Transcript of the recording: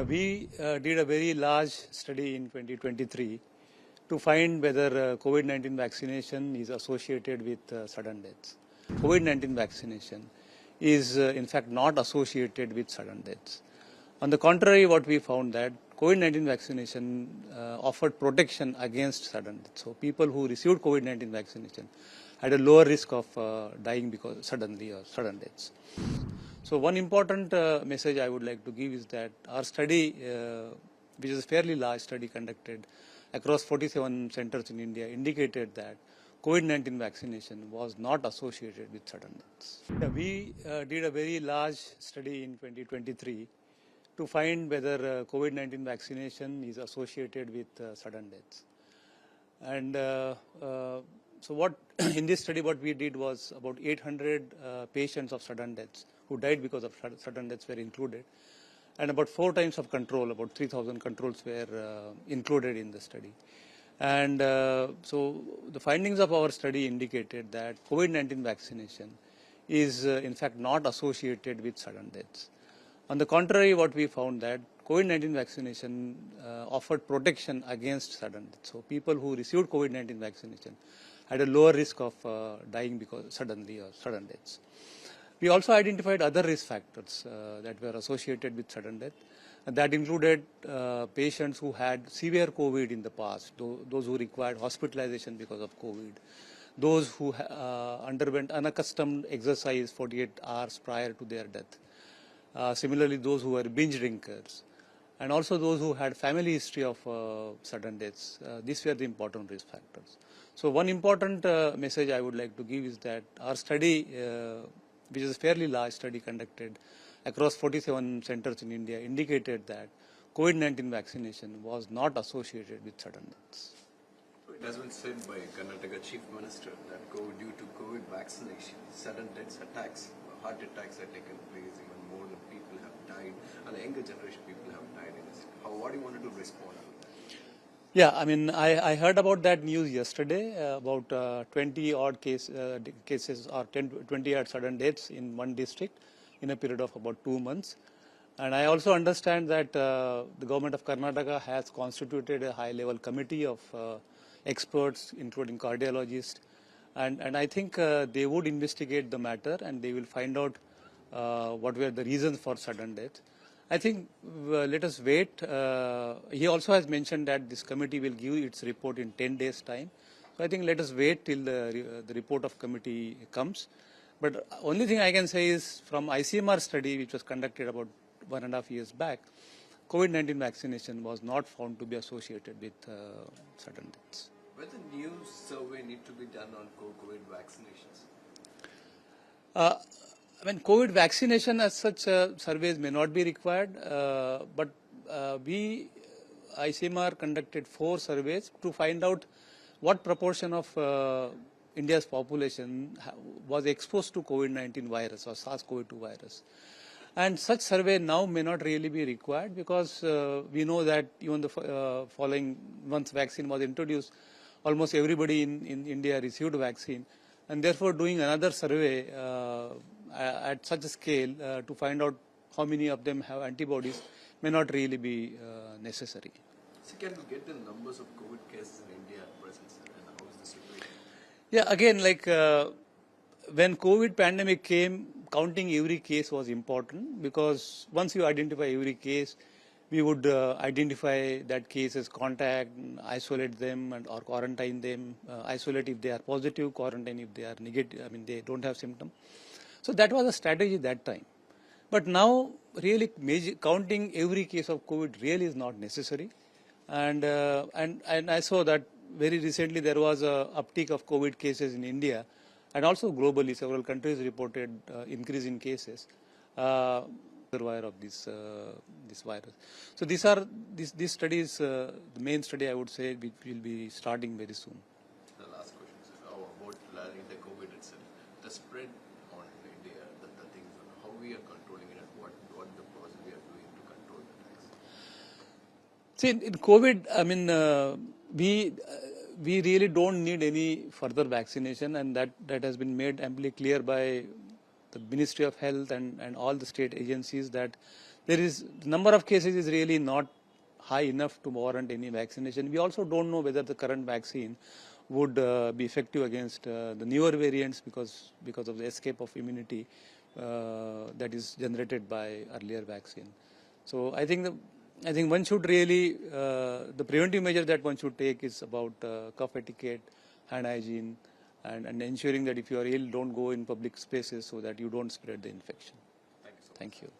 We did a very large study in 2023 to find whether COVID-19 vaccination is associated with sudden deaths. COVID-19 vaccination is in fact not associated with sudden deaths. On the contrary, what we found that COVID-19 vaccination offered protection against sudden death. So people who received COVID-19 vaccination had a lower risk of dying because suddenly or sudden deaths. So one important message I would like to give is that our study, which is a fairly large study conducted across 47 centers in India, indicated that COVID-19 vaccination was not associated with sudden deaths. We did a very large study in 2023 to find whether COVID-19 vaccination is associated with sudden deaths. And so what in this study what we did was about 800 patients of sudden deaths who died because of sudden deaths were included, and about 4 times of control, about 3,000 controls were included in the study. And so the findings of our study indicated that COVID-19 vaccination is in fact not associated with sudden deaths. On the contrary, what we found that COVID-19 vaccination offered protection against sudden death. So people who received COVID-19 vaccination had a lower risk of dying because suddenly or sudden deaths. We also identified other risk factors that were associated with sudden death. And that included patients who had severe COVID in the past, those who required hospitalization because of COVID, those who underwent unaccustomed exercise 48 hours prior to their death. Similarly, those who were binge drinkers, and also those who had family history of sudden deaths. These were the important risk factors. So one important message I would like to give is that our study, which is a fairly large study conducted across 47 centers in India, indicated that COVID-19 vaccination was not associated with sudden deaths. It has been said by Karnataka Chief Minister that due to COVID vaccination, sudden deaths, attacks, heart attacks have taken place, even more than people have died, and the younger generation people have died in this. What do you want to respond to that? Yeah, I mean, I heard about that news yesterday, about 20 odd cases or 20 odd sudden deaths in one district in a period of about 2 months. And I also understand that the government of Karnataka has constituted a high-level committee of experts, including cardiologists. And I think they would investigate the matter and they will find out what were the reasons for sudden death. I think let us wait. He also has mentioned that this committee will give its report in 10 days' time. So I think let us wait till the report of committee comes. But only thing I can say is from ICMR study, which was conducted about 1.5 years back, COVID-19 vaccination was not found to be associated with sudden deaths. Whether new survey need to be done on COVID vaccinations? I mean, COVID vaccination as such surveys may not be required, but we, ICMR, conducted 4 surveys to find out what proportion of India's population was exposed to COVID-19 virus or SARS-CoV-2 virus. And such survey now may not really be required because we know that even the following, once vaccine was introduced, almost everybody in India received vaccine. And therefore, doing another survey at such a scale to find out how many of them have antibodies may not really be necessary. So can we get the numbers of COVID cases in India at present, sir, and how is the situation? Yeah, again, like when COVID pandemic came, counting every case was important because once you identify every case, we would identify that case as contact, isolate them or quarantine them, isolate if they are positive, quarantine if they are negative, I mean they don't have symptoms. So that was a strategy that time. But now really counting every case of COVID really is not necessary. And I saw that very recently there was a uptick of COVID cases in India and also globally several countries reported increase in cases. Of this virus. So these studies, the main study I would say which will be starting very soon. The last question, sir, about the COVID itself, the spread on India, the things, how we are controlling it and what the process we are doing to control the attacks. See, in COVID, I mean, we really don't need any further vaccination, and that has been made amply clear by the Ministry of Health and all the state agencies that there is the number of cases is really not high enough to warrant any vaccination. We also don't know whether the current vaccine would be effective against the newer variants because of the escape of immunity that is generated by earlier vaccine. So I think one should really the preventive measure that one should take is about cough etiquette, hand hygiene, and ensuring that if you are ill, don't go in public spaces so that you don't spread the infection. Thank you so much. Thank you.